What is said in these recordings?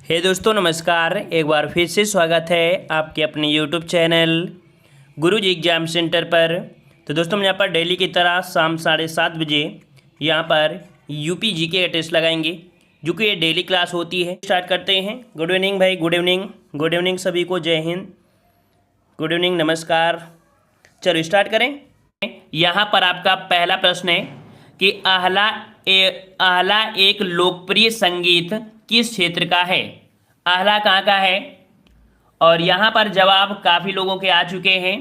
हे दोस्तों नमस्कार। एक बार फिर से स्वागत है आपके अपने यूट्यूब चैनल गुरुजी एग्जाम सेंटर पर। तो दोस्तों हम यहाँ पर डेली की तरह शाम 7:30 बजे यहाँ पर यूपी जीके का टेस्ट लगाएंगे, जो कि ये डेली क्लास होती है। स्टार्ट करते हैं। गुड इवनिंग भाई, गुड इवनिंग। गुड इवनिंग सभी को, जय हिंद, गुड इवनिंग, नमस्कार। चलो स्टार्ट करें। यहाँ पर आपका पहला प्रश्न है कि आहला एक लोकप्रिय संगीत किस क्षेत्र का है। आहला कहाँ का है? और यहाँ पर जवाब काफ़ी लोगों के आ चुके हैं।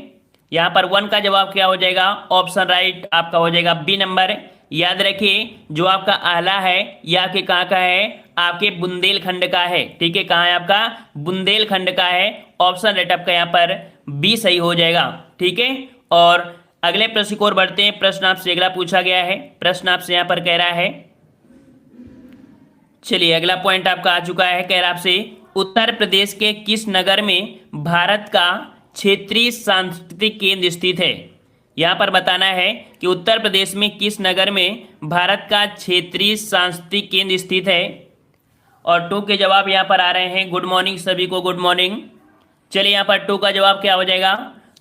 यहाँ पर 1 का जवाब क्या हो जाएगा? ऑप्शन राइट आपका हो जाएगा बी नंबर। याद रखिए, जो आपका आहला है यह आपके कहाँ का है? आपके बुंदेलखंड का है। ठीक है, कहाँ है आपका? बुंदेलखंड का है। ऑप्शन राइट आपका यहाँ पर बी सही हो जाएगा। ठीक है, और अगले प्रश्न की ओर बढ़ते हैं। प्रश्न आपसे अगला पूछा गया है। प्रश्न आपसे यहाँ पर कह रहा है, चलिए अगला पॉइंट आपका आ चुका है। कह रहा आपसे, उत्तर प्रदेश के किस नगर में भारत का क्षेत्रीय सांस्कृतिक केंद्र स्थित है। यहाँ पर बताना है कि उत्तर प्रदेश में किस नगर में भारत का क्षेत्रीय सांस्कृतिक केंद्र स्थित है। और 2 के जवाब यहाँ पर आ रहे हैं। गुड मॉर्निंग सभी को, गुड मॉर्निंग। चलिए यहाँ पर 2 का जवाब क्या हो जाएगा?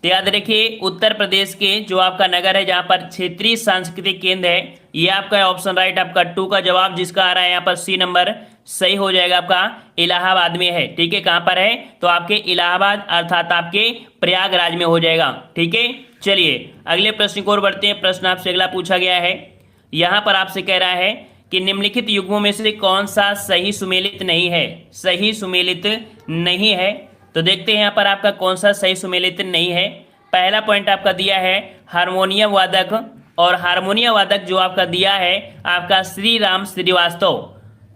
तो याद रखिए, उत्तर प्रदेश के जो आपका नगर है जहाँ पर क्षेत्रीय सांस्कृतिक केंद्र है, ये आपका ऑप्शन राइट आपका 2 का जवाब जिसका आ रहा है यहाँ पर सी नंबर सही हो जाएगा। आपका इलाहाबाद में है। ठीक है, कहाँ पर है? तो आपके इलाहाबाद अर्थात आपके प्रयागराज में हो जाएगा। ठीक है, चलिए अगले प्रश्न की ओर बढ़ते हैं। प्रश्न आपसे अगला पूछा गया है। यहाँ पर आपसे कह रहा है कि निम्नलिखित युग्मों में से कौन सा सही सुमेलित नहीं है। सही सुमेलित नहीं है, तो देखते हैं यहाँ पर आपका कौन सा सही सुमेलित नहीं है। पहला पॉइंट आपका दिया है हारमोनियम वादक, और हारमोनियम वादक जो आपका दिया है आपका श्री राम श्रीवास्तव।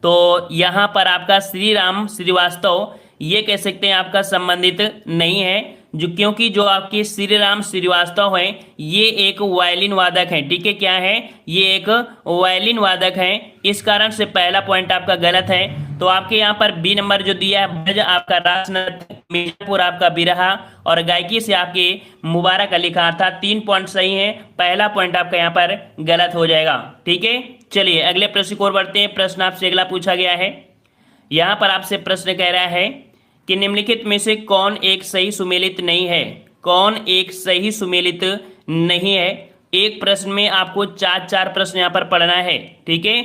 तो यहाँ पर आपका श्री राम श्रीवास्तव ये कह सकते हैं आपका संबंधित नहीं है, जो क्योंकि जो आपके श्री राम श्रीवास्तव हैं ये एक वायलिन वादक हैं। ठीक है, क्या है? ये एक वायलिन वादक हैं। इस कारण से पहला पॉइंट आपका गलत है। तो आपके यहाँ पर बी नंबर जो दिया है ब्रज आपका रासनत, मिर्जापुर आपका बिरहा, और गायकी से आपके मुबारक अली खान, अर्थात 3 पॉइंट सही हैं। पहला पॉइंट आपका यहाँ पर गलत हो जाएगा। ठीक है, चलिए अगले प्रश्न की ओर बढ़ते हैं। प्रश्न आपसे अगला पूछा गया है। यहाँ पर आपसे प्रश्न कह रहा है कि निम्नलिखित में से कौन एक सही सुमेलित नहीं है। कौन एक सही सुमेलित नहीं है? एक प्रश्न में आपको 4 प्रश्न यहाँ पर पढ़ना है। ठीक है,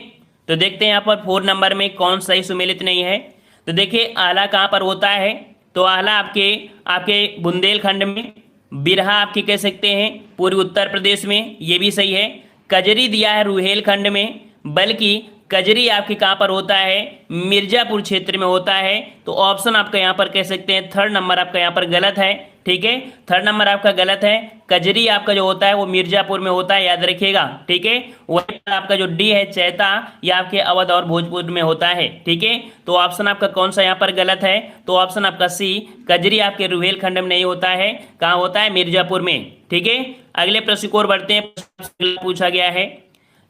तो देखते हैं यहाँ पर 4 नंबर में कौन सही सुमेलित नहीं है। तो देखिए आला कहाँ पर होता है? तो आला आपके बुंदेलखंड में, बिरहा आपके कह सकते हैं पूर्वी उत्तर प्रदेश में, ये भी सही है। कजरी दिया है रुहेलखंड में, बल्कि कजरी आपके कहाँ पर होता है? मिर्जापुर क्षेत्र में होता है। तो ऑप्शन आपका यहाँ पर कह सकते हैं 3rd नंबर आपका यहाँ पर गलत है। ठीक है, 3rd नंबर आपका गलत है। कजरी आपका जो होता है वो मिर्जापुर में होता है, याद रखिएगा। ठीक है, वही आपका जो डी है चैता, ये आपके अवध और भोजपुर में होता है। ठीक है, तो ऑप्शन आपका कौन सा यहाँ पर गलत है? तो ऑप्शन आपका सी, कजरी आपके रुहेलखंड में नहीं होता है। कहाँ होता है? मिर्जापुर में। ठीक है, अगले प्रश्न की ओर बढ़ते हैं। पूछा गया है,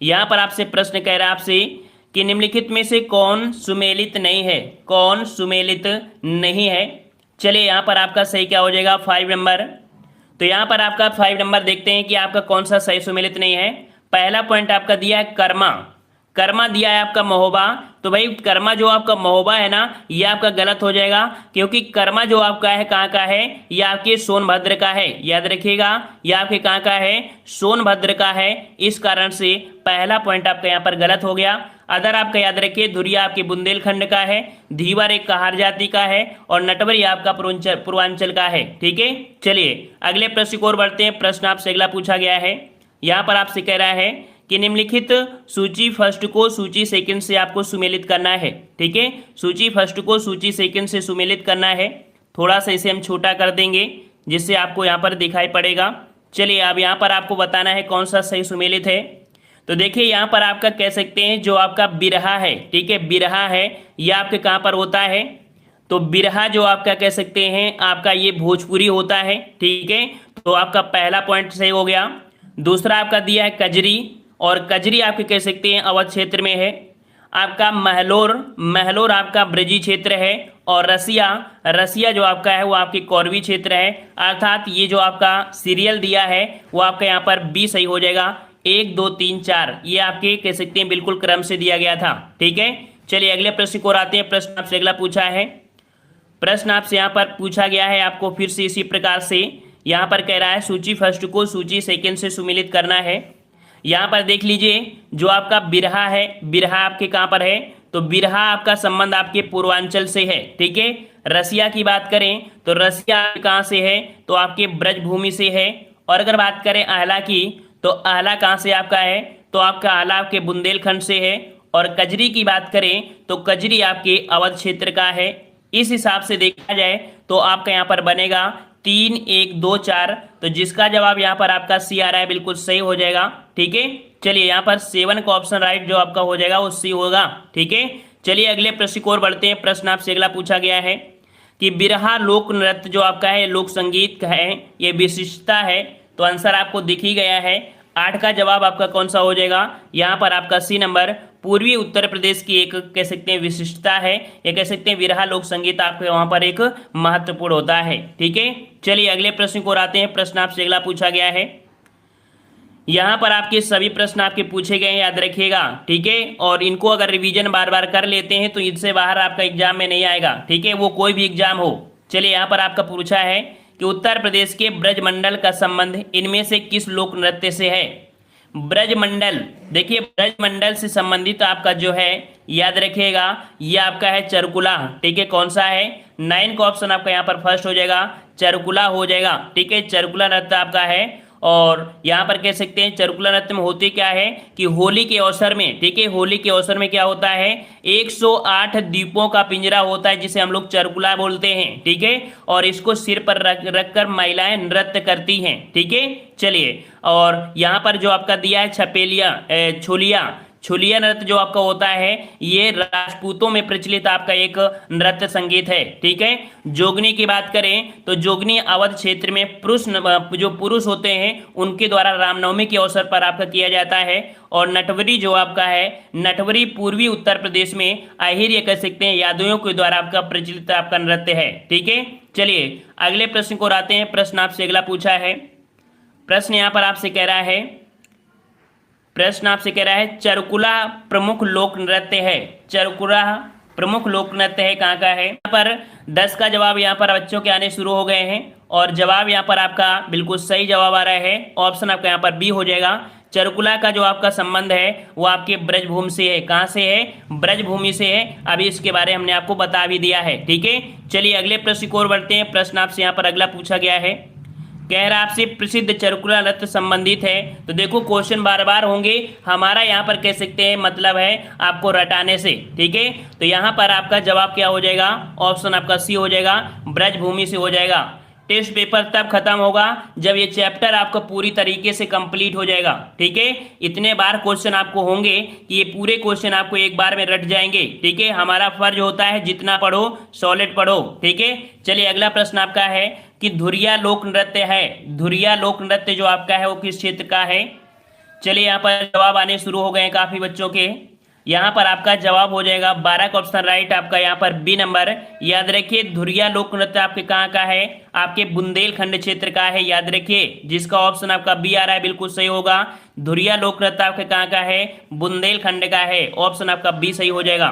यहाँ पर आपसे प्रश्न कह रहा है आपसे कि निम्नलिखित में से कौन सुमेलित नहीं है। कौन सुमेलित नहीं है? चलिए यहाँ पर आपका सही क्या हो जाएगा? 5 नंबर। तो यहाँ पर आपका 5 नंबर देखते हैं कि आपका कौन सा सही सुमेलित नहीं है। पहला पॉइंट आपका दिया है कर्मा। कर्मा दिया है आपका महोबा। तो भाई कर्मा जो आपका महोबा है ना, ये आपका गलत हो जाएगा, क्योंकि कर्मा जो आपका है कहाँ का है? ये आपके सोनभद्र का है। याद रखिएगा, ये आपके कहाँ का है? सोनभद्र का है। इस कारण से पहला पॉइंट आपका यहाँ पर गलत हो गया। अदर आपका याद रखिए, धुरिया आपके बुंदेलखंड का है, धीवर एक कहार जाति का है, और नटवरी आपका पूर्वांचल का है। ठीक है, चलिए अगले प्रश्न की ओर बढ़ते हैं। प्रश्न आपसे अगला पूछा गया है। यहाँ पर आपसे कह रहा है कि निम्नलिखित सूची फर्स्ट को सूची सेकंड से आपको सुमेलित करना है। ठीक है, सूची फर्स्ट को सूची सेकंड से सुमेलित करना है। थोड़ा सा इसे हम छोटा कर देंगे जिससे आपको यहाँ पर दिखाई पड़ेगा। चलिए अब यहाँ पर आपको बताना है कौन सा सही सुमेलित है। तो देखिए यहाँ पर आपका कह सकते हैं जो आपका बिरहा है, ठीक है, बिरहा है, यह आपके कहाँ पर होता है? तो बिरहा जो आपका कह सकते हैं आपका ये भोजपुरी होता है। ठीक है, तो आपका पहला पॉइंट सही हो गया। दूसरा आपका दिया है कजरी, और कजरी आपके कह सकते हैं अवध क्षेत्र में है। आपका महलोर आपका ब्रजी क्षेत्र है, और रसिया जो आपका है वो आपकी कौरवी क्षेत्र है। अर्थात ये जो आपका सीरियल दिया है वो आपका यहाँ पर बी सही हो जाएगा। 1 2 3 4 ये आपके कह सकते हैं बिल्कुल क्रम से दिया गया था। ठीक है, चलिए अगले प्रश्न को आते हैं। प्रश्न आपसे अगला पूछा है, प्रश्न आपसे यहाँ पर पूछा गया है आपको फिर से इसी प्रकार से। यहाँ पर कह रहा है सूची फर्स्ट को सूची सेकंड से सुमिलित करना है। यहाँ पर देख लीजिए जो आपका बिरहा है, बिरहा आपके कहाँ पर है, तो बिरहा आपका संबंध आपके पूर्वांचल से है, ठीक है। रसिया की बात करें तो रसिया कहाँ से है, तो आपके ब्रजभूमि से है। और अगर बात करें आहला की, तो आहला कहाँ से आपका है, तो आपका आहला आपके बुंदेलखंड से है। और कजरी की बात करें तो कजरी आपके अवध क्षेत्र का है। इस हिसाब से देखा जाए तो आपका यहाँ पर बनेगा 3 1 2 4, तो जिसका जवाब यहाँ पर आपका सी आ रहा है, बिल्कुल सही हो जाएगा, ठीक है। चलिए यहाँ पर 7 का ऑप्शन राइट जो आपका हो जाएगा वो सी होगा, ठीक है। चलिए अगले प्रश्न की ओर बढ़ते हैं। प्रश्न आपसे अगला पूछा गया है कि बिरहा लोक नृत्य जो आपका है लोक संगीत है, ये विशिष्टता है, तो आंसर आपको दिख ही गया है। 8 का जवाब आपका कौन सा हो जाएगा, यहाँ पर आपका सी नंबर पूर्वी उत्तर प्रदेश की एक कह सकते हैं विशिष्टता है, ये कह सकते हैं बिरहा लोक संगीत आपके वहां पर एक महत्वपूर्ण होता है, ठीक है। चलिए अगले प्रश्न को आते हैं। प्रश्न आपसे अगला पूछा गया है, यहाँ पर आपके सभी प्रश्न आपके पूछे गए हैं, याद रखिएगा, ठीक है। और इनको अगर रिवीजन बार बार कर लेते हैं तो इनसे बाहर आपका एग्जाम में नहीं आएगा, ठीक है, वो कोई भी एग्जाम हो। चलिए यहाँ पर आपका पूछा है कि उत्तर प्रदेश के ब्रजमंडल का संबंध इनमें से किस लोक नृत्य से है। ब्रजमंडल, देखिए ब्रजमंडल से संबंधित आपका जो है याद रखिएगा ये आपका है चरकुला, ठीक है। कौन सा है, 9 का ऑप्शन आपका यहाँ पर फर्स्ट हो जाएगा, चरकुला हो जाएगा, ठीक है। चरकुला नृत्य आपका है। और यहाँ पर कह सकते हैं चरकुला नृत्य में होती क्या है कि होली के अवसर में, ठीक है, होली के अवसर में क्या होता है, 108 दीपों का पिंजरा होता है जिसे हम लोग चरकुला बोलते हैं, ठीक है। और इसको सिर पर रखकर महिलाएं नृत्य करती हैं, ठीक है। चलिए और यहाँ पर जो आपका दिया है छपेलिया छोलिया, छुलिया नृत्य जो आपका होता है ये राजपूतों में प्रचलित आपका एक नृत्य संगीत है, ठीक है। जोगनी की बात करें तो जोगनी अवध क्षेत्र में जो पुरुष होते हैं उनके द्वारा रामनवमी के अवसर पर आपका किया जाता है। और नटवरी जो आपका है, नटवरी पूर्वी उत्तर प्रदेश में आहिर ये कह सकते हैं यादवियों के द्वारा आपका प्रचलित आपका नृत्य है, ठीक है। चलिए अगले प्रश्न को आते हैं। प्रश्न आपसे अगला पूछा है, प्रश्न यहाँ पर आपसे कह रहा है, प्रश्न आपसे कह रहा है चरकुला प्रमुख लोक नृत्य है, चरकुला प्रमुख लोक नृत्य है कहाँ का है। यहाँ पर 10 का जवाब यहाँ पर बच्चों के आने शुरू हो गए हैं और जवाब यहाँ पर आपका बिल्कुल सही जवाब आ रहा है, ऑप्शन आपका यहाँ पर बी हो जाएगा। चरकुला का जो आपका संबंध है वो आपके ब्रजभूमि से है, कहाँ से है, ब्रजभूमि से है। अभी इसके बारे में हमने आपको बता भी दिया है, ठीक है। चलिए अगले प्रश्न की ओर बढ़ते हैं। प्रश्न आपसे यहाँ पर अगला पूछा गया है, कह रहा आपसे प्रसिद्ध चरकुला नृत्य संबंधित है। तो देखो क्वेश्चन बार बार होंगे, हमारा यहाँ पर कह सकते हैं मतलब है आपको रटाने से, ठीक है। तो यहाँ पर आपका जवाब क्या हो जाएगा, ऑप्शन आपका सी हो जाएगा, ब्रजभूमि से हो जाएगा। टेस्ट पेपर तब खत्म होगा जब ये चैप्टर आपका पूरी तरीके से कंप्लीट हो जाएगा, ठीक है। इतने बार क्वेश्चन आपको होंगे कि ये पूरे क्वेश्चन आपको एक बार में रट जाएंगे, ठीक है। हमारा फर्ज होता है जितना पढ़ो सॉलिड पढ़ो, ठीक है। चलिए अगला प्रश्न आपका है कि धुरिया लोक नृत्य है, धुरिया लोक नृत्य जो आपका है वो किस क्षेत्र का है। चलिए यहाँ पर जवाब आने शुरू हो गए हैं काफी बच्चों के। यहाँ पर आपका जवाब हो जाएगा 12 का ऑप्शन राइट आपका यहाँ पर बी नंबर। याद रखिए धुरिया लोक नृत्य आपके कहाँ का है, आपके बुंदेलखंड क्षेत्र का है, याद रखिए, जिसका ऑप्शन आपका बी आ रहा है बिल्कुल सही होगा। धुरिया लोक नृत्य आपके कहाँ का है, बुंदेलखंड का है, ऑप्शन आपका बी सही हो जाएगा।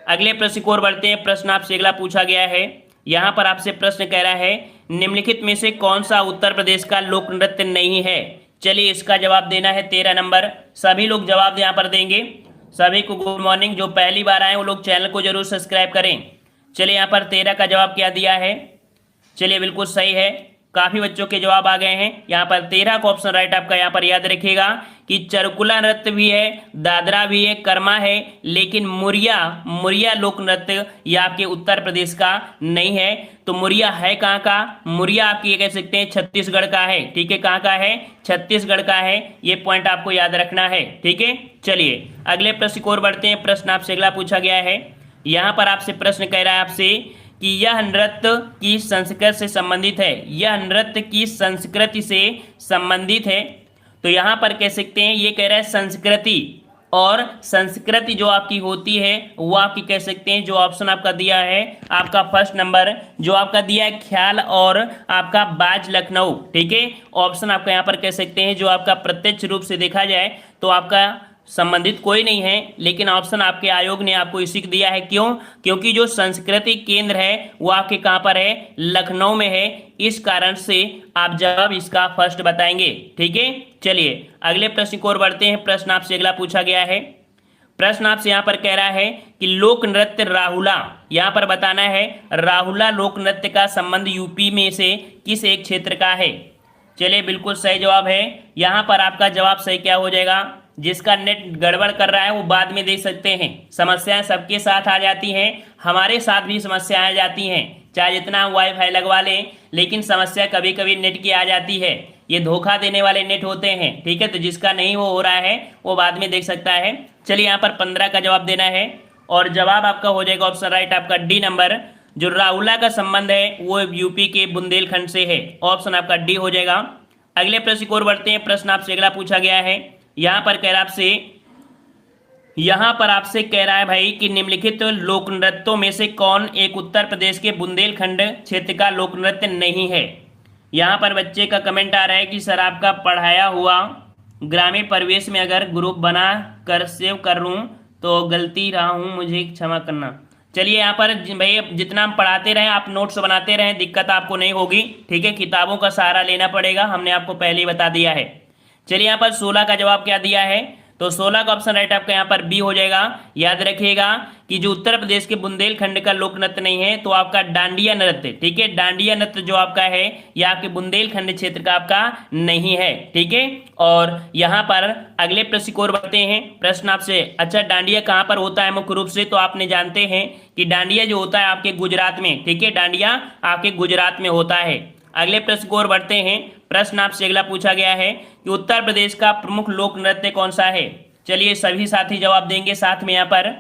अगले प्रश्न की ओर बढ़ते हैं। प्रश्न आपसे अगला पूछा गया है, यहाँ पर आपसे प्रश्न कह रहा है निम्नलिखित में से कौन सा उत्तर प्रदेश का लोक नृत्य नहीं है। चलिए इसका जवाब देना है 13 नंबर। सभी लोग जवाब यहाँ पर देंगे। सभी को गुड मॉर्निंग, जो पहली बार आए वो लोग चैनल को जरूर सब्सक्राइब करें। चलिए यहाँ पर 13 का जवाब क्या दिया है, चलिए बिल्कुल सही है, काफी बच्चों के जवाब आ गए हैं। यहाँ पर 13 का ऑप्शन राइट आपका यहाँ पर याद रखिएगा कि चरकुला नृत्य भी है, दादरा भी है, कर्मा है, लेकिन मुरिया लोक नृत्य ये आपके उत्तर प्रदेश का नहीं है। तो मुरिया है कहाँ का, मुरिया आपकी ये कह सकते हैं छत्तीसगढ़ का है, ठीक है। कहाँ का है, छत्तीसगढ़ का है, ये पॉइंट आपको याद रखना है, ठीक है। चलिए अगले प्रश्न की ओर बढ़ते हैं। प्रश्न आपसे अगला पूछा गया है, यहाँ पर आपसे प्रश्न कह रहा है आपसे कि यह नृत्य की संस्कृति से संबंधित है, यह नृत्य की संस्कृति से संबंधित है। तो यहाँ पर कह सकते हैं ये कह रहा है संस्कृति, और संस्कृति जो आपकी होती है वो आपकी कह सकते हैं जो ऑप्शन आपका दिया है आपका फर्स्ट नंबर जो आपका दिया है ख्याल और आपका बाज लखनऊ, ठीक है। ऑप्शन आपका यहाँ पर कह सकते हैं जो आपका प्रत्यक्ष रूप से देखा जाए तो आपका संबंधित कोई नहीं है, लेकिन ऑप्शन आपके आयोग ने आपको इसी को दिया है। क्यों? क्योंकि जो संस्कृति केंद्र है वो आपके कहाँ पर है? लखनऊ में है। इस कारण से आप जवाब इसका फर्स्ट बताएंगे। ठीक है, चलिए अगले प्रश्न की ओर बढ़ते हैं। प्रश्न आपसे अगला पूछा गया है। प्रश्न आपसे यहाँ पर कह रहा है कि लोक नृत्य राहुला, यहाँ पर बताना है राहुला लोक नृत्य का संबंध यूपी में से किस एक क्षेत्र का है? चलिए बिल्कुल सही जवाब है। यहाँ पर आपका जवाब सही क्या हो जाएगा? जिसका नेट गड़बड़ कर रहा है वो बाद में देख सकते हैं। समस्याएं सबके साथ आ जाती हैं, हमारे साथ भी समस्याएं आ जाती हैं, चाहे जितना हम वाईफाई लगवा लें, लेकिन समस्या कभी कभी नेट की आ जाती है। ये धोखा देने वाले नेट होते हैं। ठीक है, तो जिसका नहीं हो रहा है वो बाद में देख सकता है। चलिए यहाँ पर 15 का जवाब देना है और जवाब आपका हो जाएगा ऑप्शन राइट आपका डी नंबर। जो राहुला का संबंध है वो यूपी के बुंदेलखंड से है। ऑप्शन आपका डी हो जाएगा। अगले प्रश्न की ओर बढ़ते हैं। प्रश्न आपसे अगला पूछा गया है। यहाँ पर कह रहा है भाई कि निम्नलिखित लोक नृत्यों में से कौन एक उत्तर प्रदेश के बुंदेलखंड क्षेत्र का लोक नृत्य नहीं है? यहाँ पर बच्चे का कमेंट आ रहा है कि सर आपका पढ़ाया हुआ ग्रामीण परिवेश में अगर ग्रुप बना कर सेव कर लूँ तो गलती रहा हूँ, मुझे क्षमा करना। चलिए यहाँ पर भाई जितना हम पढ़ाते रहें आप नोट्स बनाते रहें, दिक्कत आपको नहीं होगी। ठीक है, किताबों का सहारा लेना पड़ेगा, हमने आपको पहले ही बता दिया है। चलिए यहाँ पर 16 का जवाब क्या दिया है? तो 16 का ऑप्शन राइट आपका यहाँ पर बी हो जाएगा। याद रखिएगा कि जो उत्तर प्रदेश के बुंदेलखंड का लोक नृत्य नहीं है तो आपका डांडिया नृत्य, ठीक है, डांडिया नृत्य जो आपका है यह आपके बुंदेलखंड क्षेत्र का आपका नहीं है। ठीक है, और यहाँ पर अगले प्रश्न की ओर बढ़ते हैं। प्रश्न आपसे, अच्छा डांडिया कहाँ पर होता है मुख्य रूप से? तो आपने जानते हैं कि डांडिया जो होता है आपके गुजरात में। ठीक है, डांडिया आपके गुजरात में होता है। अगले प्रश्न की ओर बढ़ते हैं। प्रश्न आपसे अगला पूछा गया है कि उत्तर प्रदेश का प्रमुख लोक नृत्य कौन सा है? चलिए सभी साथी जवाब देंगे साथ में, यहाँ पर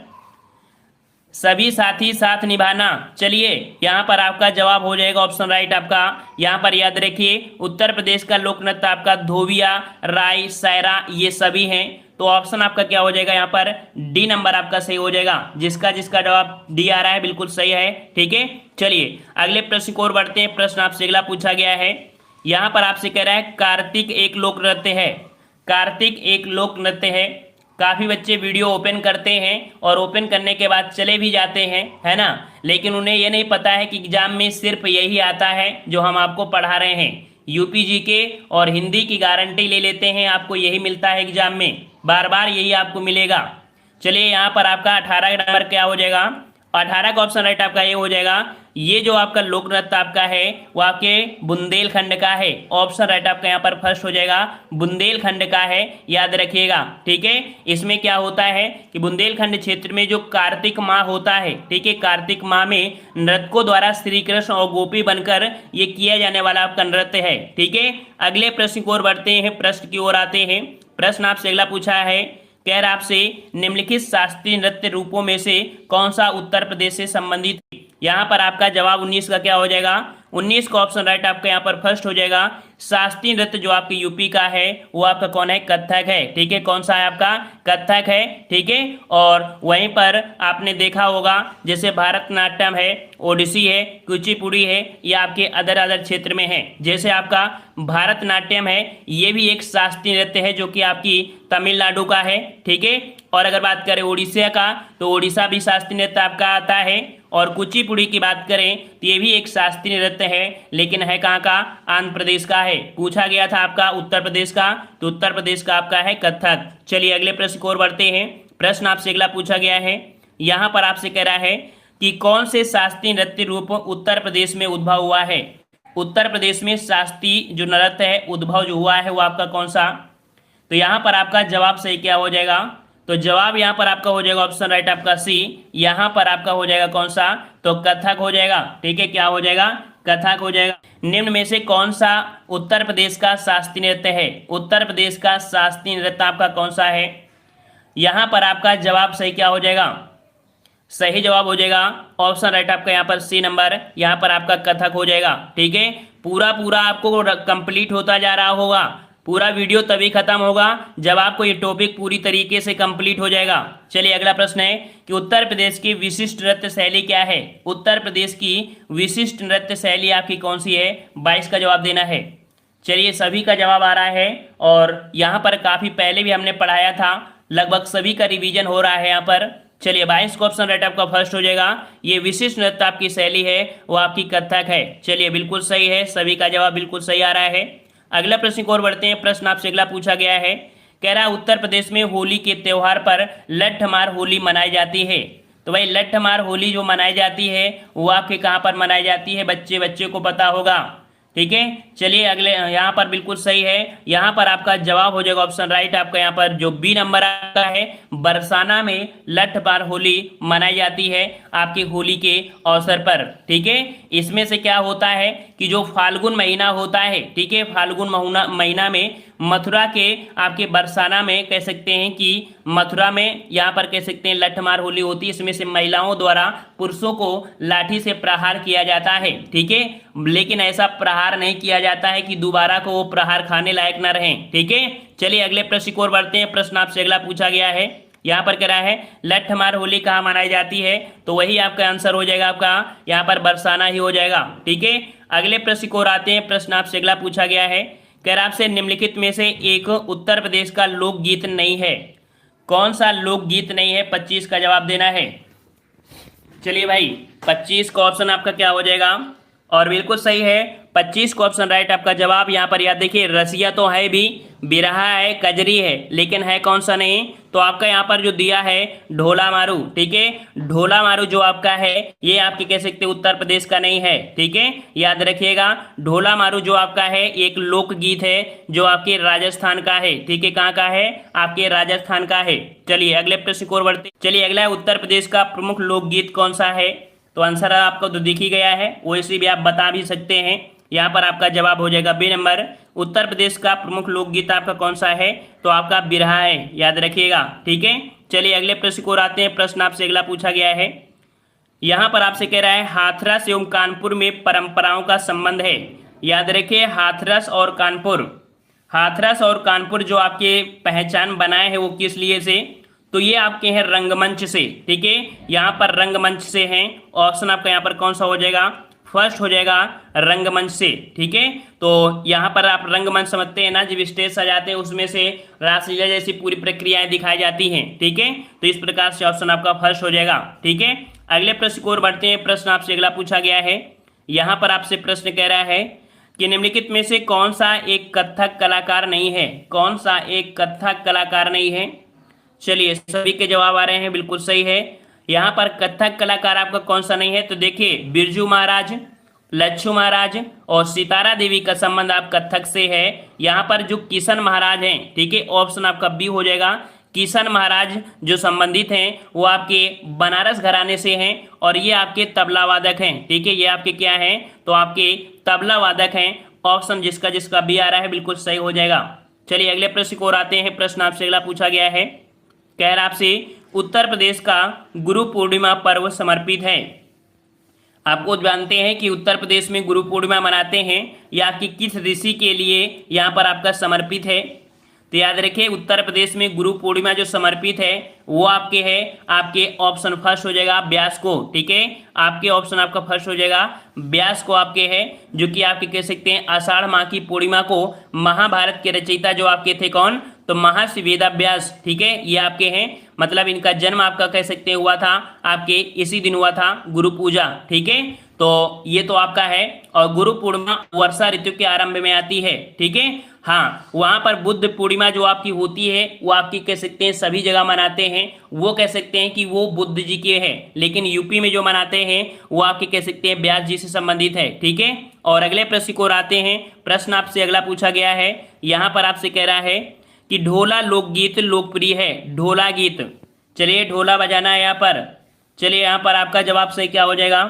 सभी साथी साथ निभाना। चलिए यहाँ पर आपका जवाब हो जाएगा ऑप्शन राइट आपका। यहाँ पर याद रखिए उत्तर प्रदेश का लोक नृत्य आपका धोबिया, राई, सायरा ये सभी हैं। तो ऑप्शन आपका क्या हो जाएगा? यहाँ पर डी नंबर आपका सही हो जाएगा। जिसका जिसका जवाब डी आ रहा है बिल्कुल सही है। ठीक है, चलिए अगले प्रश्न की ओर बढ़ते हैं। प्रश्न आपसे अगला पूछा गया है। यहाँ पर आपसे कह रहा है कार्तिक एक लोक नृत्य है। कार्तिक एक लोक नृत्य है। काफ़ी बच्चे वीडियो ओपन करते हैं और ओपन करने के बाद चले भी जाते हैं, है ना, लेकिन उन्हें ये नहीं पता है कि एग्जाम में सिर्फ यही आता है जो हम आपको पढ़ा रहे हैं। यूपी जीके और हिंदी की गारंटी ले लेते हैं, आपको यही मिलता है एग्जाम में, बार बार यही आपको मिलेगा। चलिए यहाँ पर आपका 18 नंबर क्या हो जाएगा? 18 का ऑप्शन राइट आपका ये हो जाएगा। ये जो आपका लोक नृत्य आपका है वो आपके बुंदेलखंड का है। ऑप्शन राइट आपका यहाँ पर फर्स्ट हो जाएगा, बुंदेलखंड का है, याद रखिएगा। ठीक है, इसमें क्या होता है कि बुंदेलखंड क्षेत्र में जो कार्तिक माह होता है, ठीक है, कार्तिक माह में नर्तकों द्वारा श्री कृष्ण और गोपी बनकर ये किया जाने वाला आपका नृत्य है। ठीक है, अगले प्रश्न की ओर बढ़ते हैं। प्रश्न की ओर आते हैं। प्रश्न आपसे अगला पूछा है, कह रहा आपसे निम्नलिखित शास्त्रीय नृत्य रूपों में से कौन सा उत्तर प्रदेश से संबंधित है? यहाँ पर आपका जवाब 19 का क्या हो जाएगा? 19 का ऑप्शन राइट आपका यहाँ पर फर्स्ट हो जाएगा। शास्त्रीय नृत्य जो आपके यूपी का है वो आपका कौन है? कथक है। ठीक है, कौन सा है आपका? कथक है। ठीक है, और वहीं पर आपने देखा होगा जैसे भारतनाट्यम है, ओडिसी है, कुचिपुड़ी है, ये आपके अदर क्षेत्र में है। जैसे आपका भारतनाट्यम है ये भी एक शास्त्रीय नृत्य है जो कि आपकी तमिलनाडु का है। ठीक है, और अगर बात करें उड़ीसा का तो उड़ीसा भी शास्त्रीय नृत्य आपका आता है। और कुचिपुड़ी की बात करें तो ये भी एक शास्त्रीय नृत्य है, लेकिन है कहाँ का? आंध्र प्रदेश का है। पूछा गया था आपका उत्तर प्रदेश का, तो उत्तर प्रदेश का आपका है कथक। चलिए अगले प्रश्न की ओर बढ़ते हैं। प्रश्न आपसे अगला पूछा गया है। यहाँ पर आपसे कह रहा है कि कौन से शास्त्रीय नृत्य रूप उत्तर प्रदेश में उद्भव हुआ है? उत्तर प्रदेश में शास्त्रीय जो नृत्य है उद्भव जो हुआ है वो आपका कौन सा? तो यहाँ पर आपका जवाब सही क्या हो जाएगा? तो जवाब यहाँ पर आपका हो जाएगा ऑप्शन राइट आपका सी। यहाँ पर आपका हो जाएगा कौन सा? तो कथक हो जाएगा। ठीक है, क्या हो जाएगा? कथक हो जाएगा। निम्न में से कौन सा उत्तर प्रदेश का शास्त्रीय नृत्य है? उत्तर प्रदेश का शास्त्रीय नृत्य आपका कौन सा है? यहाँ पर आपका जवाब सही क्या हो जाएगा? सही जवाब हो जाएगा ऑप्शन राइट आपका यहाँ पर सी नंबर। यहाँ पर आपका कथक हो जाएगा। ठीक है, पूरा आपको कंप्लीट होता जा रहा होगा। पूरा वीडियो तभी खत्म होगा जब आपको ये टॉपिक पूरी तरीके से कंप्लीट हो जाएगा। चलिए अगला प्रश्न है कि उत्तर प्रदेश की विशिष्ट नृत्य शैली क्या है? उत्तर प्रदेश की विशिष्ट नृत्य शैली आपकी कौन सी है? 22 का जवाब देना है। चलिए सभी का जवाब आ रहा है और यहाँ पर काफ़ी पहले भी हमने पढ़ाया था, लगभग सभी का रिवीजन हो रहा है यहाँ पर। चलिए 22 का ऑप्शन राइट आपका फर्स्ट हो जाएगा। ये विशिष्ट नृत्य आपकी शैली है वो आपकी कथक है। चलिए बिल्कुल सही है, सभी का जवाब बिल्कुल सही आ रहा है। अगला प्रश्न की ओर बढ़ते हैं। प्रश्न आपसे अगला पूछा गया है, कह रहा उत्तर प्रदेश में होली के त्योहार पर लठमार होली मनाई जाती है। तो भाई लठमार होली जो मनाई जाती है वो आपके कहाँ पर मनाई जाती है, बच्चे बच्चे को पता होगा। ठीक है, चलिए अगले यहाँ पर बिल्कुल सही है। यहाँ पर आपका जवाब हो जाएगा ऑप्शन राइट आपका यहाँ पर जो बी नंबर आता है, बरसाना में लठमार होली मनाई जाती है आपकी होली के अवसर पर। ठीक है, इसमें से क्या होता है कि जो फाल्गुन महीना होता है, ठीक है, फाल्गुन महीना में मथुरा के आपके बरसाना में कह सकते हैं कि मथुरा में यहाँ पर कह सकते हैं लठमार होली होती है। इसमें से महिलाओं द्वारा पुरुषों को लाठी से प्रहार किया जाता है। ठीक है, लेकिन ऐसा प्रहार नहीं किया जाता है कि दोबारा को वो प्रहार खाने लायक न रहें। ठीक है, चलिए अगले प्रश्न की ओर बढ़ते हैं। प्रश्न आपसे अगला पूछा गया है, यहाँ पर कह रहा है लठमार होली कहाँ मनाई जाती है, तो वही आपका आंसर हो जाएगा आपका यहाँ पर बरसाना ही हो जाएगा। ठीक है, अगले प्रश्न की ओर आते हैं। प्रश्न आपसे अगला पूछा गया है, कह रहा आपसे निम्नलिखित में से एक उत्तर प्रदेश का लोकगीत नहीं है। कौन सा लोकगीत नहीं है, 25 का जवाब देना है। चलिए भाई 25 का ऑप्शन आपका क्या हो जाएगा, और बिल्कुल सही है 25 का ऑप्शन राइट आपका जवाब। यहाँ पर याद देखिए रसिया तो है भी, बिरहा है, कजरी है, लेकिन है कौन सा नहीं, तो आपका यहाँ पर जो दिया है ढोला मारू। ठीक है, ढोला मारू जो आपका है ये आपके कह सकते उत्तर प्रदेश का नहीं है। ठीक है, याद रखिएगा ढोला मारू जो आपका है एक लोकगीत है जो आपके राजस्थान का है। ठीक है, कहाँ का है, आपके राजस्थान का है। चलिए अगले प्रश्न की ओर बढ़ते। चलिए अगला है उत्तर प्रदेश का प्रमुख लोकगीत कौन सा है, तो आंसर आपको तो दिख ही गया है, वैसे भी आप बता भी सकते हैं। यहाँ पर आपका जवाब हो जाएगा बी नंबर। उत्तर प्रदेश का प्रमुख लोकगीत आपका कौन सा है, तो आपका बिरहा है, याद रखिएगा। ठीक है, चलिए अगले प्रश्न को आते हैं। प्रश्न आपसे अगला पूछा गया है, यहाँ पर आपसे कह रहा है हाथरस एवं कानपुर में परंपराओं का संबंध है। याद रखिए हाथरस और कानपुर, हाथरस और कानपुर जो आपके पहचान बनाए हैं वो किस लिए से, तो ये आपके हैं रंगमंच से। ठीक है, यहाँ पर रंगमंच से हैं। ऑप्शन आपका यहाँ पर कौन सा हो जाएगा, फर्स्ट हो जाएगा रंगमंच से। ठीक है, तो यहाँ पर आप रंगमंच समझते हैं ना, जब स्टेज सजाते हैं उसमें से रासलीला जैसी पूरी प्रक्रियाएं दिखाई जाती हैं। ठीक है, तो इस प्रकार से ऑप्शन आपका फर्स्ट हो जाएगा। ठीक है, अगले प्रश्न की ओर बढ़ते हैं। प्रश्न आपसे अगला पूछा गया है, यहाँ पर आपसे प्रश्न कह रहा है कि निम्नलिखित में से कौन सा एक कथक कलाकार नहीं है, कौन सा एक कथक कलाकार नहीं है। चलिए सभी के जवाब आ रहे हैं, बिल्कुल सही है। यहाँ पर कथक कलाकार आपका कौन सा नहीं है, तो देखिए बिरजू महाराज, लच्छू महाराज और सितारा देवी का संबंध आप कथक से है। यहाँ पर जो किशन महाराज हैं, ठीक है, ऑप्शन आपका बी हो जाएगा। किशन महाराज जो संबंधित हैं वो आपके बनारस घराने से हैं और ये आपके तबला वादक हैं। ठीक है, ये आपके क्या हैं, तो आपके तबला वादक हैं। ऑप्शन जिसका जिसका बी आ रहा है बिल्कुल सही हो जाएगा। चलिए अगले प्रश्न को आते हैं। प्रश्न आपसे अगला पूछा गया है, कह रहा आपसे उत्तर प्रदेश का गुरु पूर्णिमा पर्व समर्पित है। आपको जानते हैं कि उत्तर प्रदेश में गुरु पूर्णिमा मनाते हैं, या आपकी किस ऋषि के लिए यहाँ पर आपका समर्पित है, तो याद रखिए उत्तर प्रदेश में गुरु पूर्णिमा जो समर्पित है वो आपके है, आपके ऑप्शन फर्स्ट हो जाएगा व्यास को। ठीक है, आपके ऑप्शन आपका फर्स्ट हो जाएगा व्यास को आपके है, जो कि आपके कह सकते हैं आषाढ़ माह की पूर्णिमा को महाभारत के रचयिता जो आपके थे कौन, तो महर्षि वेदव्यास। ठीक है, ये आपके हैं, मतलब इनका जन्म आपका कह सकते हैं हुआ था आपके इसी दिन हुआ था गुरु पूजा। ठीक है, तो ये तो आपका है। और गुरु पूर्णिमा वर्षा ऋतु के आरंभ में आती है। ठीक है, हाँ, वहां पर बुद्ध पूर्णिमा जो आपकी होती है वो आपकी कह सकते हैं सभी जगह मनाते हैं, वो कह सकते हैं कि वो बुद्ध जी के हैं, लेकिन यूपी में जो मनाते हैं वो आपके कह सकते हैं व्यास जी से संबंधित है। ठीक है, और अगले प्रश्न को आते हैं। प्रश्न आपसे अगला पूछा गया है, यहाँ पर आपसे कह रहा है कि ढोला लोकगीत लोकप्रिय है, ढोला गीत। चलिए ढोला बजाना है यहाँ पर। चलिए यहाँ पर आपका जवाब सही क्या हो जाएगा,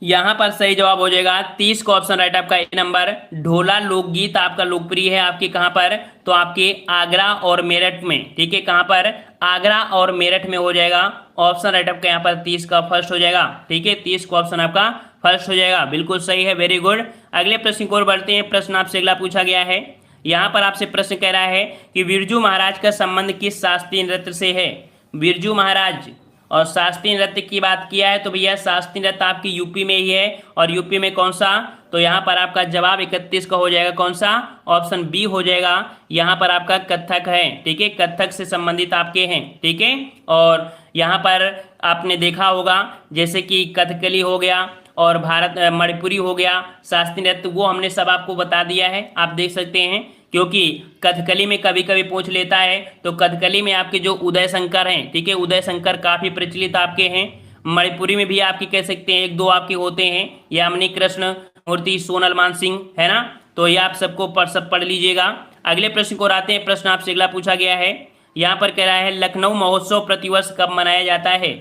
यहाँ पर सही जवाब हो जाएगा 30 का ऑप्शन राइट आपका ए नंबर। ढोला लोकगीत आपका लोकप्रिय है आपके कहाँ पर, तो आपके आगरा और मेरठ में। ठीक है, कहाँ पर, आगरा और मेरठ में हो जाएगा। ऑप्शन राइट आपका यहाँ पर 30 का फर्स्ट हो जाएगा। ठीक है, 30 का ऑप्शन आपका फर्स्ट हो जाएगा, बिल्कुल सही है, वेरी गुड। अगले प्रश्न की ओर बढ़ते हैं। प्रश्न आपसे अगला पूछा गया है, यहाँ पर आपसे प्रश्न कह रहा है कि बिरजू महाराज का संबंध किस शास्त्रीय नृत्य से है। बिरजू महाराज और शास्त्रीय नृत्य की बात किया है तो भैया शास्त्रीय नृत्य आपकी यूपी में ही है, और यूपी में कौन सा, तो यहाँ पर आपका जवाब 31 का हो जाएगा कौन सा, ऑप्शन बी हो जाएगा। यहाँ पर आपका कथक है, ठीक है, कथक से संबंधित आपके हैं, ठीक है। और यहाँ पर आपने देखा होगा जैसे कि कथकली हो गया और भारत मणिपुरी हो गया, शास्त्रीय नृत्य, वो हमने सब आपको बता दिया है, आप देख सकते हैं। क्योंकि कथकली में कभी कभी पूछ लेता है, तो कथकली में आपके जो उदय शंकर हैं, ठीक है, उदय शंकर काफ़ी प्रचलित आपके हैं। मणिपुरी में भी आपके कह सकते हैं एक दो आपके होते हैं, यामिनी कृष्ण मूर्ति, सोनल मानसिंह, है ना। तो ये आप सबको सब पढ़ लीजिएगा। अगले प्रश्न को आते हैं। प्रश्न आपसे अगला पूछा गया है, यहाँ पर कह रहा है लखनऊ महोत्सव प्रतिवर्ष कब मनाया जाता है।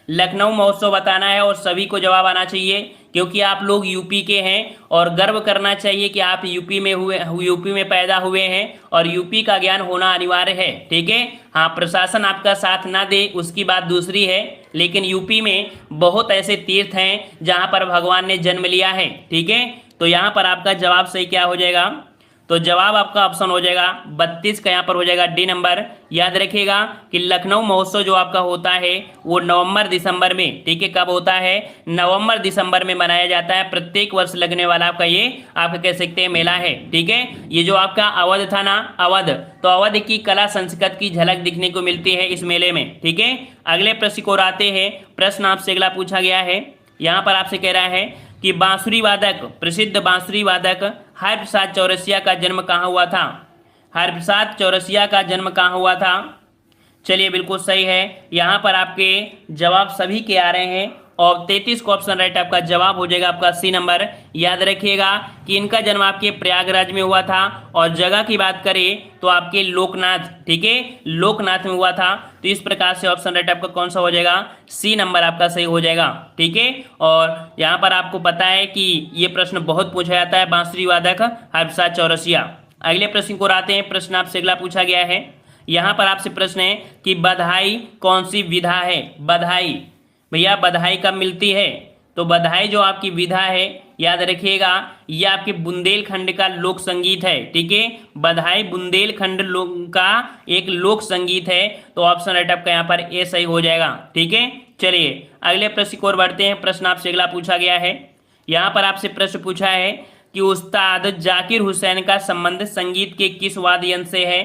लखनऊ महोत्सव बताना है और सभी को जवाब आना चाहिए, क्योंकि आप लोग यूपी के हैं और गर्व करना चाहिए कि आप यूपी में पैदा हुए हैं और यूपी का ज्ञान होना अनिवार्य है, ठीक है। हाँ, प्रशासन आपका साथ ना दे उसकी बात दूसरी है, लेकिन यूपी में बहुत ऐसे तीर्थ हैं जहाँ पर भगवान ने जन्म लिया है, ठीक है। तो यहाँ पर आपका जवाब सही क्या हो जाएगा, तो जवाब आपका ऑप्शन हो जाएगा 32 का यहाँ पर हो जाएगा डी नंबर। याद रखिएगा कि लखनऊ महोत्सव जो आपका होता है वो नवंबर दिसंबर में, ठीक है, कब होता है, नवंबर दिसंबर में मनाया जाता है। प्रत्येक वर्ष लगने वाला आपका ये आप कह सकते हैं मेला है, ठीक है। ये जो आपका अवध था ना, अवध, तो अवध की कला संस्कृति की झलक दिखने को मिलती है इस मेले में, ठीक है। अगले प्रश्न को आते हैं। प्रश्न आपसे अगला पूछा गया है, यहाँ पर आपसे कह रहा है कि बांसुरी वादक, प्रसिद्ध बांसुरी वादक हरप्रसाद चौरसिया का जन्म कहाँ हुआ था। हरप्रसाद चौरसिया का जन्म कहाँ हुआ था। चलिए, बिल्कुल सही है। यहाँ पर आपके जवाब सभी के आ रहे हैं और 33 को ऑप्शन राइट आपका जवाब हो जाएगा आपका सी नंबर। याद रखिएगा कि इनका जन्म आपके प्रयागराज में हुआ था और जगह की बात करें तो आपके लोकनाथ, ठीक है, लोकनाथ में हुआ था। तो इस प्रकार से ऑप्शन राइट आपका कौन सा हो जाएगा, सी नंबर आपका सही हो जाएगा, ठीक है। और यहाँ पर आपको पता है कि ये प्रश्न बहुत पूछा जाता है, बांसुरी वादक हरप्रसाद चौरसिया। अगले प्रश्न को आते हैं। प्रश्न आपसे अगला पूछा गया है, यहाँ पर आपसे प्रश्न है कि बधाई कौन सी विधा है। बधाई, भैया बधाई कब मिलती है, तो बधाई जो आपकी विधा है, याद रखिएगा ये आपके बुंदेलखंड का लोक संगीत है, ठीक है। बधाई बुंदेलखंड का एक लोक संगीत है, तो ऑप्शन राइट आपका यहाँ पर ए सही हो जाएगा, ठीक है। चलिए अगले प्रश्न की ओर बढ़ते हैं। प्रश्न आपसे अगला पूछा गया है, यहाँ पर आपसे प्रश्न पूछा है कि उस्ताद जाकिर हुसैन का संबंध संगीत के किस वाद्य यंत्र से है।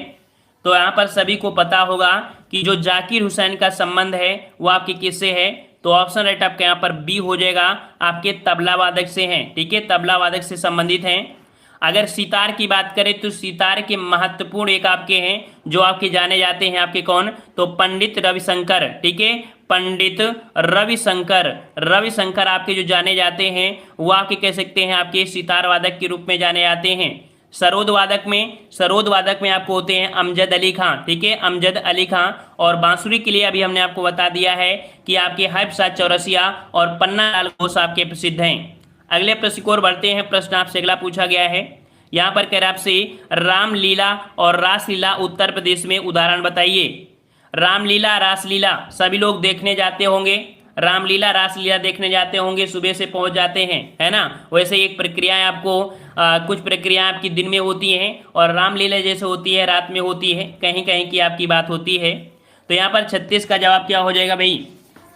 तो यहाँ पर सभी को पता होगा कि जो जाकिर हुसैन का संबंध है वो आपके किससे है, तो ऑप्शन राइट आपका यहाँ पर बी हो जाएगा, आपके तबला वादक से हैं, ठीक है, तबला वादक से संबंधित हैं। अगर सितार की बात करें तो सितार के महत्वपूर्ण एक आपके हैं जो आपके जाने जाते हैं, आपके कौन, तो पंडित रविशंकर, ठीक है, पंडित रविशंकर। रविशंकर आपके जो जाने जाते हैं वो आपके कह सकते हैं आपके सितार वादक के रूप में जाने जाते हैं। सरोद वादक में आपको होते हैं अमजद अली खां, ठीक है, अमजद अली खां। और बांसुरी के लिए अभी हमने आपको बता दिया है कि आपके हरप्रसाद चौरसिया और पन्ना लाल घोष आपके प्रसिद्ध हैं। अगले प्रश्न को और बढ़ते हैं। प्रश्न आपसे अगला पूछा गया है, यहाँ पर कह रहा है आपसे रामलीला और रासलीला उत्तर प्रदेश में उदाहरण बताइए। रामलीला रासलीला सभी लोग देखने जाते होंगे, रामलीला रासलीला देखने जाते होंगे, सुबह से पहुंच जाते हैं, है ना। वैसे एक प्रक्रियाएं आपको कुछ प्रक्रियाएं आपकी दिन में होती हैं और रामलीला जैसे होती है रात में होती है, कहीं कहीं की आपकी बात होती है। तो यहाँ पर 36 का जवाब क्या हो जाएगा भाई,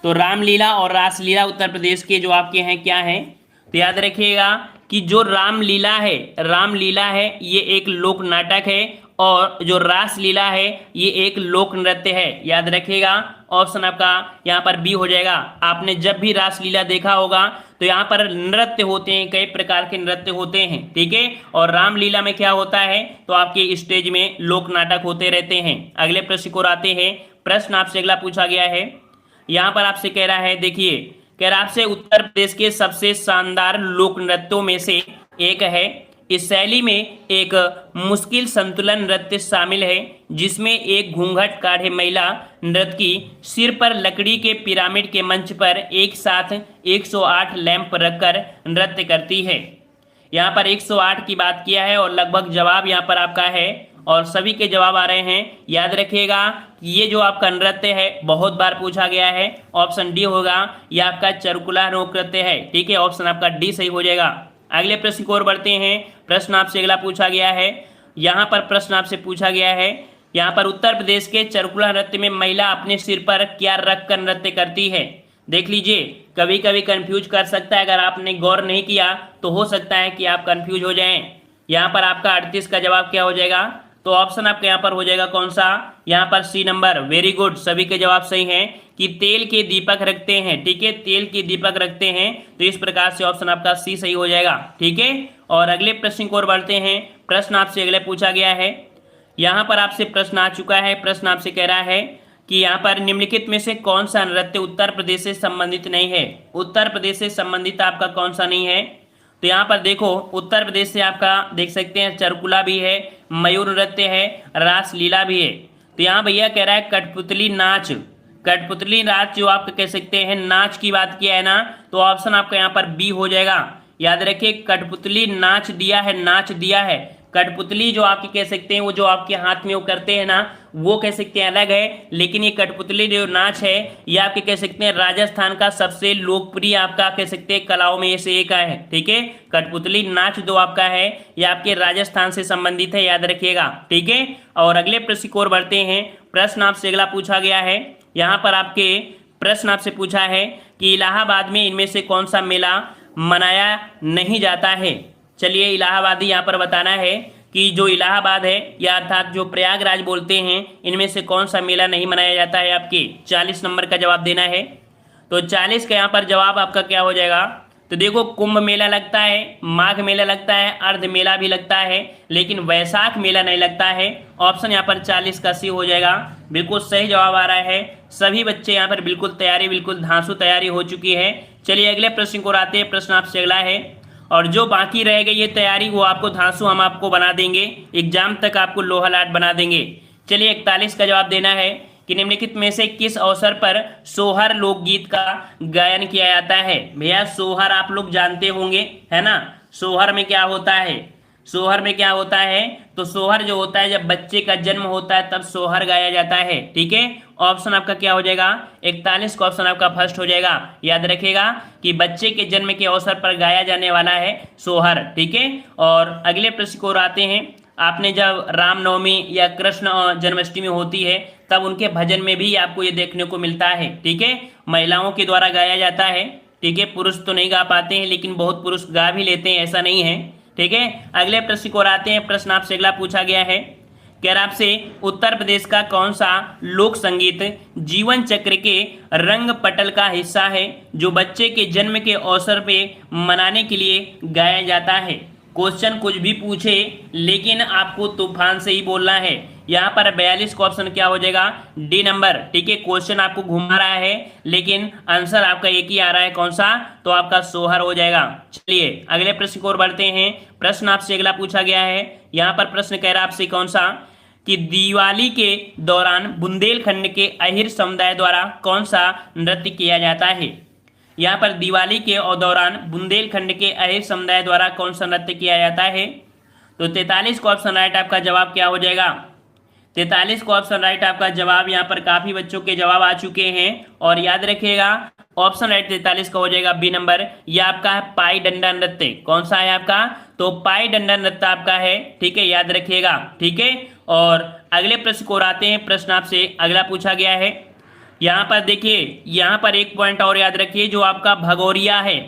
तो रामलीला और रासलीला उत्तर प्रदेश के जो आपके हैं क्या हैं। तो याद रखिएगा कि जो रामलीला है ये एक लोक नाटक है और जो रासलीला है ये एक लोक नृत्य है। याद रखिएगा ऑप्शन आपका यहाँ पर बी हो जाएगा। आपने जब भी रासलीला देखा होगा तो यहाँ पर नृत्य होते हैं, कई प्रकार के नृत्य होते हैं, ठीक है। और रामलीला में क्या होता है, तो आपके स्टेज में लोक नाटक होते रहते हैं। अगले प्रश्न को आते हैं। प्रश्न आपसे अगला पूछा गया है, यहाँ पर आपसे कह रहा है, देखिए कह रहा आपसे उत्तर प्रदेश के सबसे शानदार लोक नृत्यों में से एक है। इस शैली में एक मुश्किल संतुलन नृत्य शामिल है जिसमें एक घूंघट काढ़े महिला नृत्य की सिर पर लकड़ी के पिरामिड के मंच पर एक साथ 108 लैंप रखकर नृत्य करती है। यहाँ पर 108 की बात किया है और लगभग जवाब यहाँ पर आपका है और सभी के जवाब आ रहे हैं। याद रखिएगा ये जो आपका नृत्य है बहुत बार पूछा गया है, ऑप्शन डी होगा, यह आपका चरकुला लोक नृत्य है, ठीक है, ऑप्शन आपका डी सही हो जाएगा। अगले प्रश्न की ओर बढ़ते हैं। प्रश्न आपसे अगला पूछा गया है, यहाँ पर प्रश्न आपसे पूछा गया है, यहाँ पर उत्तर प्रदेश के चरकुला नृत्य में महिला अपने सिर पर क्या रख कर नृत्य करती है। देख लीजिए, कभी कभी कंफ्यूज कर सकता है, अगर आपने गौर नहीं किया तो हो सकता है कि आप कंफ्यूज हो जाएं। यहाँ पर आपका 38 का जवाब क्या हो जाएगा, तो ऑप्शन आपका यहाँ पर हो जाएगा कौन सा, यहाँ पर सी नंबर। वेरी गुड, सभी के जवाब सही हैं कि तेल के दीपक रखते हैं। ठीक है, तेल के दीपक रखते हैं, तो इस प्रकार से ऑप्शन आपका सी सही हो जाएगा। ठीक है, और अगले प्रश्न को और बढ़ते हैं। प्रश्न आपसे अगले पूछा गया है, यहाँ पर आपसे प्रश्न आ चुका है। प्रश्न आपसे कह रहा है कि यहाँ पर निम्नलिखित में से कौन सा नृत्य उत्तर प्रदेश से संबंधित नहीं है। उत्तर प्रदेश से संबंधित आपका कौन सा नहीं है, तो यहाँ पर देखो, उत्तर प्रदेश से आपका देख सकते हैं चरकुला भी है, मयूर नृत्य है, रासलीला भी है। तो यहाँ भैया कह रहा है कठपुतली नाच। कठपुतली नाच जो आप कह सकते हैं नाच की बात किया है ना, तो ऑप्शन आपका यहाँ पर बी हो जाएगा। याद रखिए, कठपुतली नाच दिया है, नाच दिया है। कठपुतली जो आपकी कह सकते हैं वो जो आपके हाथ में वो करते हैं ना, वो कह सकते हैं अलग है, लेकिन ये कठपुतली जो नाच है ये आपके कह सकते हैं राजस्थान का सबसे लोकप्रिय आपका कह सकते हैं कलाओं में से एक है। ठीक है, कठपुतली नाच जो आपका है ये आपके राजस्थान से संबंधित है, याद रखिएगा। ठीक है, और अगले प्रश्न की ओर बढ़ते हैं। प्रश्न आपसे अगला पूछा गया है, यहाँ पर आपके प्रश्न आपसे पूछा है कि इलाहाबाद में इनमें से कौन सा मेला मनाया नहीं जाता है। चलिए, इलाहाबादी यहाँ पर बताना है कि जो इलाहाबाद है या अर्थात जो प्रयागराज बोलते हैं, इनमें से कौन सा मेला नहीं मनाया जाता है। आपके 40 नंबर का जवाब देना है। तो 40 का यहाँ पर जवाब आपका क्या हो जाएगा, तो देखो, कुंभ मेला लगता है, माघ मेला लगता है, अर्ध मेला भी लगता है, लेकिन वैशाख मेला नहीं लगता है। ऑप्शन यहाँ पर 40 का सी हो जाएगा। बिल्कुल सही जवाब आ रहा है। सभी बच्चे यहाँ पर बिल्कुल तैयारी, बिल्कुल धांसू तैयारी हो चुकी है। चलिए अगले प्रश्न को आते हैं। प्रश्न आपसे अगला है, और जो बाकी रह गई ये तैयारी वो आपको धांसू हम आपको बना देंगे, एग्जाम तक आपको लोहा लाट बना देंगे। चलिए 41 का जवाब देना है कि निम्नलिखित में से किस अवसर पर सोहर लोकगीत का गायन किया जाता है। भैया सोहर आप लोग जानते होंगे, है ना। सोहर में क्या होता है, सोहर में क्या होता है, तो सोहर जो होता है जब बच्चे का जन्म होता है तब सोहर गाया जाता है। ठीक है, ऑप्शन आपका क्या हो जाएगा, 41 का ऑप्शन आपका फर्स्ट हो जाएगा। याद रखिएगा कि बच्चे के जन्म के अवसर पर गाया जाने वाला है सोहर। ठीक है, और अगले प्रश्न को आते हैं। आपने जब रामनवमी या कृष्ण जन्माष्टमी होती है तब उनके भजन में भी आपको ये देखने को मिलता है। ठीक है, महिलाओं के द्वारा गाया जाता है। ठीक है, पुरुष तो नहीं गा पाते हैं, लेकिन बहुत पुरुष गा भी लेते हैं, ऐसा नहीं है। ठीक है, अगले प्रश्न को आते हैं। प्रश्न आपसे अगला पूछा गया है, कह रहा आपसे उत्तर प्रदेश का कौन सा लोक संगीत जीवन चक्र के रंग पटल का हिस्सा है जो बच्चे के जन्म के अवसर पे मनाने के लिए गाया जाता है। क्वेश्चन कुछ भी पूछे लेकिन आपको तूफान से ही बोलना है। यहाँ पर 42 का ऑप्शन क्या हो जाएगा, डी नंबर। ठीक है, क्वेश्चन आपको घुमा रहा है लेकिन आंसर आपका एक ही आ रहा है, कौन सा, तो आपका सोहर हो जाएगा। चलिए अगले प्रश्न को और बढ़ते हैं। प्रश्न आपसे अगला पूछा गया है, यहाँ पर प्रश्न कह रहा है आपसे कौन सा, कि दिवाली के दौरान बुंदेलखंड के अहिर समुदाय द्वारा कौन सा नृत्य किया जाता है। यहाँ पर दिवाली के दौरान बुंदेलखंड के अहिर समुदाय द्वारा कौन सा नृत्य किया जाता है, तो 43 का ऑप्शन राइट आपका जवाब क्या हो जाएगा। 43 का ऑप्शन राइट आपका जवाब, यहाँ पर काफी बच्चों के जवाब आ चुके हैं, और याद रखिएगा ऑप्शन राइट 43 का हो जाएगा बी नंबर। यह आपका है पाई डंडा नृत्य। कौन सा है आपका, तो पाई डंडा नृत्य आपका है। ठीक है, याद रखिएगा। ठीक है, और अगले प्रश्न को आते हैं। प्रश्न आपसे अगला पूछा गया है, यहाँ पर देखिए, यहाँ पर एक पॉइंट और याद रखिए, जो आपका भगौरिया है,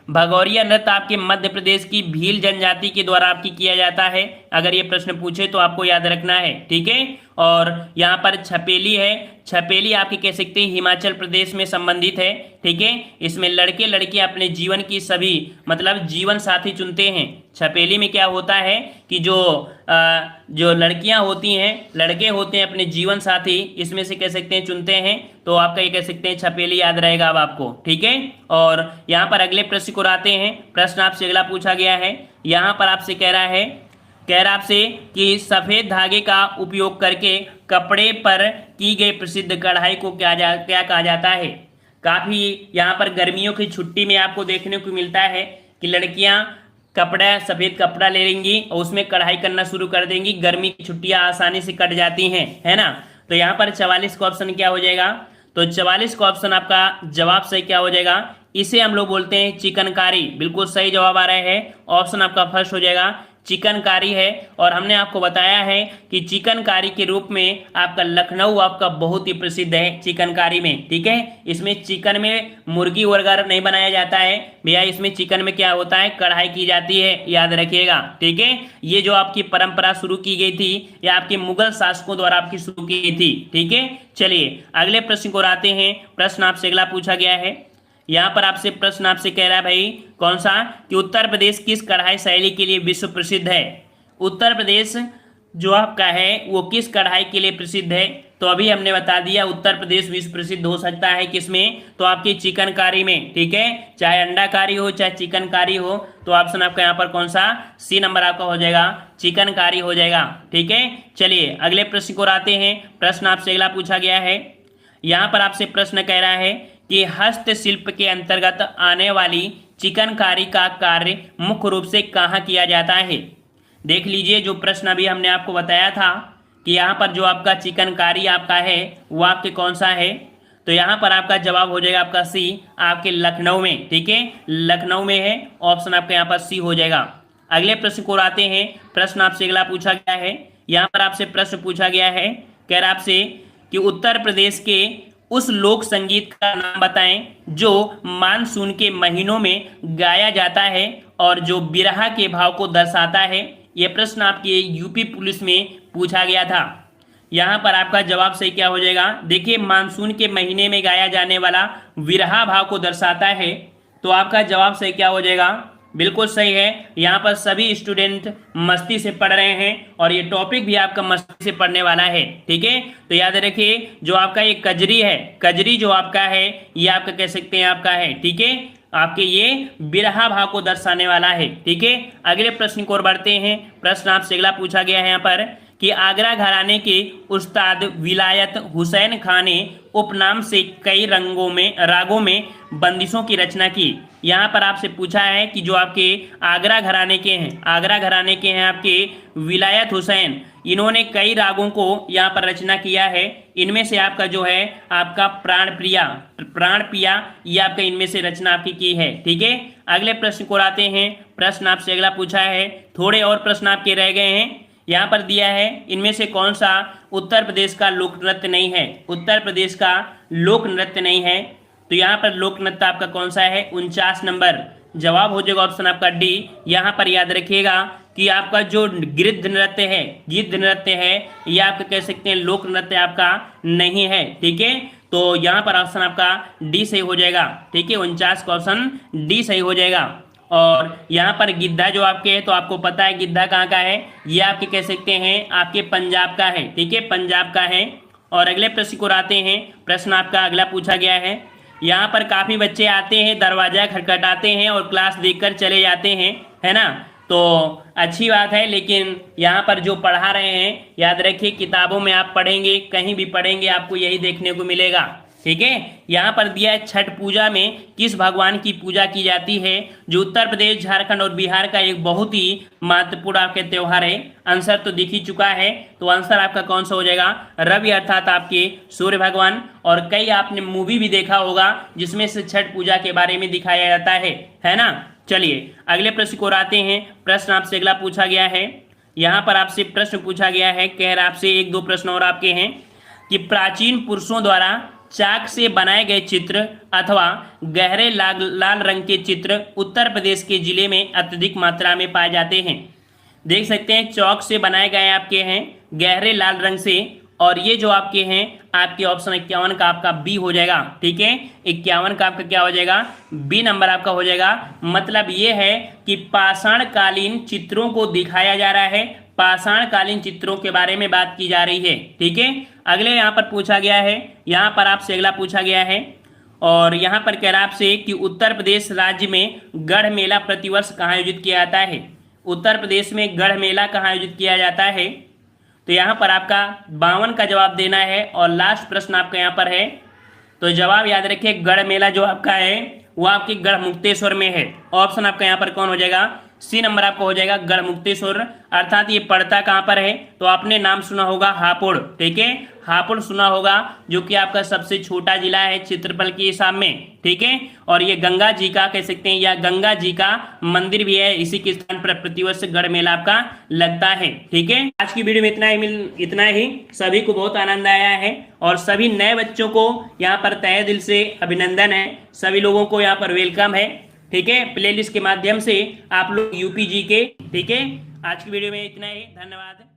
भगौरिया नृत्य आपके मध्य प्रदेश की भील जनजाति के द्वारा आपकी किया जाता है। अगर ये प्रश्न पूछे तो आपको याद रखना है। ठीक है, और यहाँ पर छपेली है, छपेली आपके कह सकते हैं हिमाचल प्रदेश में संबंधित है। ठीक है, इसमें लड़के लड़कियां अपने जीवन की सभी मतलब जीवन साथी चुनते हैं। छपेली में क्या होता है कि जो लड़कियां होती हैं, लड़के होते हैं, अपने जीवन साथी इसमें से कह सकते हैं चुनते हैं, तो आपका ये कह सकते हैं छपेली याद रहेगा अब आपको। ठीक है, और यहाँ पर अगले प्रश्न को आते हैं। प्रश्न आपसे अगला पूछा गया है, यहाँ पर आपसे कह रहा आपसे कि सफेद धागे का उपयोग करके कपड़े पर की गई प्रसिद्ध कढ़ाई को क्या कहा जाता है। काफी यहाँ पर गर्मियों की छुट्टी में आपको देखने को मिलता है कि लड़कियां सफेद कपड़ा ले लेंगी और उसमें कढ़ाई करना शुरू कर देंगी, गर्मी की छुट्टियां आसानी से कट जाती हैं, है ना। तो यहाँ पर 44 का ऑप्शन क्या हो जाएगा, तो 44 का ऑप्शन आपका जवाब सही क्या हो जाएगा, इसे हम लोग बोलते हैं चिकनकारी। बिल्कुल सही जवाब आ रहा है, ऑप्शन आपका फर्स्ट हो जाएगा चिकनकारी है। और हमने आपको बताया है कि चिकनकारी के रूप में आपका लखनऊ आपका बहुत ही प्रसिद्ध है चिकनकारी में। ठीक है, इसमें चिकन में मुर्गी वगैरह नहीं बनाया जाता है भैया, इसमें चिकन में क्या होता है, कढ़ाई की जाती है, याद रखिएगा। ठीक है, ये जो आपकी परंपरा शुरू की गई थी ये आपके मुगल शासकों द्वारा आपकी शुरू की गई थी। ठीक है, चलिए अगले प्रश्न को आते हैं। प्रश्न आपसे अगला पूछा गया है, यहाँ पर आपसे प्रश्न आपसे कह रहा है भाई कौन सा, कि उत्तर प्रदेश किस कढ़ाई शैली के लिए विश्व प्रसिद्ध है। उत्तर प्रदेश जो आपका है वो किस कढ़ाई के लिए प्रसिद्ध है, तो अभी हमने बता दिया उत्तर प्रदेश विश्व प्रसिद्ध हो सकता है किसमें, तो आपकी चिकनकारी में। ठीक है, चाहे अंडा कारी हो चाहे चिकनकारी हो, तो ऑप्शन आपका यहाँ पर कौन सा, सी नंबर आपका हो जाएगा, चिकनकारी हो जाएगा। ठीक है, चलिए अगले प्रश्न को आते हैं। प्रश्न आपसे अगला पूछा गया है, यहाँ पर आपसे प्रश्न कह रहा है कि हस्तशिल्प के अंतर्गत आने वाली चिकनकारी का कार्य मुख्य रूप से कहाँ किया जाता है। देख लीजिए, जो प्रश्न अभी हमने आपको बताया था कि यहाँ पर जो आपका चिकनकारी आपका है वो आपके कौन सा है, तो यहाँ पर आपका जवाब हो जाएगा आपका सी, आपके लखनऊ में। ठीक है, लखनऊ में है, ऑप्शन आपका यहाँ पर सी हो जाएगा। अगले प्रश्न को आते हैं। प्रश्न आपसे अगला पूछा गया है, यहाँ पर आपसे प्रश्न पूछा गया है, कह रहा आपसे कि उत्तर प्रदेश के उस लोक संगीत का नाम बताएं जो मानसून के महीनों में गाया जाता है और जो बिरहा के भाव को दर्शाता है। यह प्रश्न आपके यूपी पुलिस में पूछा गया था। यहाँ पर आपका जवाब सही क्या हो जाएगा, देखिए मानसून के महीने में गाया जाने वाला बिरहा भाव को दर्शाता है, तो आपका जवाब सही क्या हो जाएगा, बिल्कुल सही है। यहाँ पर सभी स्टूडेंट मस्ती से पढ़ रहे हैं और ये टॉपिक भी आपका मस्ती से पढ़ने वाला है। ठीक है, तो याद रखिए जो आपका ये कजरी है, कजरी जो आपका है ये आपका कह सकते हैं आपका है। ठीक है, आपके ये बिरहा भाव को दर्शाने वाला है। ठीक है, अगले प्रश्न को और बढ़ते हैं। प्रश्न आपसे अगला पूछा गया है यहाँ पर कि आगरा घराने के उस्ताद विलायत हुसैन खान ने उपनाम से कई रागों में बंदिशों की रचना की। यहाँ पर आपसे पूछा है कि जो आपके आगरा घराने के हैं, आगरा घराने के हैं आपके विलायत हुसैन, इन्होंने कई रागों को यहाँ पर रचना किया है। इनमें से आपका जो है आपका प्राण पिया ये आपका इनमें से रचना आपकी की है। ठीक है, अगले प्रश्न को आते हैं। प्रश्न आपसे अगला पूछा है, थोड़े और प्रश्न आपके रह गए हैं। यहाँ पर दिया है इनमें से कौन सा उत्तर प्रदेश का लोक नृत्य नहीं है, उत्तर प्रदेश का लोक नृत्य नहीं है, तो यहाँ पर लोक नृत्य आपका कौन सा है, 49 नंबर जवाब हो जाएगा ऑप्शन आपका डी। यहाँ पर याद रखिएगा कि आपका जो गिद्ध नृत्य है ये आपका कह सकते हैं लोक नृत्य आपका नहीं है। ठीक है, तो यहाँ पर ऑप्शन आपका डी सही हो जाएगा। ठीक है, 49 का ऑप्शन डी सही हो जाएगा। और यहाँ पर गिद्धा जो आपके है, तो आपको पता है गिद्धा कहाँ का है, ये आपके कह सकते हैं आपके पंजाब का है। ठीक है, पंजाब का है। और अगले प्रश्न को आते हैं। प्रश्न आपका अगला पूछा गया है, यहाँ पर काफ़ी बच्चे आते हैं, दरवाजा खटखटाते हैं और क्लास देखकर चले जाते हैं, है ना, तो अच्छी बात है, लेकिन यहाँ पर जो पढ़ा रहे हैं याद रखिए किताबों में आप पढ़ेंगे, कहीं भी पढ़ेंगे आपको यही देखने को मिलेगा। ठीक है, यहाँ पर दिया है छठ पूजा में किस भगवान की पूजा की जाती है, जो उत्तर प्रदेश, झारखंड और बिहार का एक बहुत ही महत्वपूर्ण आपके त्यौहार है। आंसर तो दिख ही चुका है, तो आंसर आपका कौन सा हो जाएगा, रवि अर्थात आपके सूर्य भगवान। और कई आपने मूवी भी देखा होगा जिसमें से छठ पूजा के बारे में दिखाया जाता है ना। चलिए अगले प्रश्न को आते हैं। प्रश्न आपसे अगला पूछा गया है, यहाँ पर आपसे प्रश्न पूछा गया है, कह रहा आपसे एक दो प्रश्न और आपके हैं कि प्राचीन पुरुषों द्वारा चाक से बनाए गए चित्र अथवा गहरे लाल रंग के चित्र उत्तर प्रदेश के जिले में अत्यधिक मात्रा में पाए जाते हैं। देख सकते हैं चौक से बनाए गए आपके हैं गहरे लाल रंग से, और ये जो आपके हैं आपके ऑप्शन 51 का आपका बी हो जाएगा। ठीक है, 51 का आपका क्या हो जाएगा, बी नंबर आपका हो जाएगा। मतलब ये है कि पाषाण कालीन चित्रों को दिखाया जा रहा है, पाषाण कालीन चित्रों के बारे में बात की जा रही है। ठीक है, अगले यहाँ पर पूछा गया है, यहाँ पर आपसे अगला पूछा गया है, और यहाँ पर कह रहा आपसे कि उत्तर प्रदेश राज्य में गढ़ मेला प्रतिवर्ष कहाँ आयोजित किया जाता है। उत्तर प्रदेश में गढ़ मेला कहाँ आयोजित किया जाता है, तो यहाँ पर आपका 52 का जवाब देना है। और लास्ट प्रश्न आपका यहाँ पर है, तो जवाब याद रखिए गढ़ मेला जो आपका है वो आपके गढ़मुक्तेश्वर में है। ऑप्शन आपका यहाँ पर कौन हो जाएगा, सी नंबर आपको हो जाएगा गढ़मुक्तेश्वर। अर्थात ये पड़ता कहाँ पर है, तो आपने नाम सुना होगा हापुड़। ठीक है, हापुड़ सुना होगा, जो कि आपका सबसे छोटा जिला है क्षेत्रफल के हिसाब में, ठीक है। और ये गंगा जी का कह सकते हैं, या गंगा जी का मंदिर भी है, इसी के स्थान पर प्रतिवर्ष गढ़ मेला आपका लगता है, ठीक है। आज की वीडियो में इतना ही। सभी को बहुत आनंद आया है और सभी नए बच्चों को यहाँ पर तहे दिल से अभिनंदन है, सभी लोगों को यहाँ पर वेलकम है, ठीक है। प्लेलिस्ट के माध्यम से आप लोग यूपी जी के, ठीक है। आज की वीडियो में इतना ही, धन्यवाद।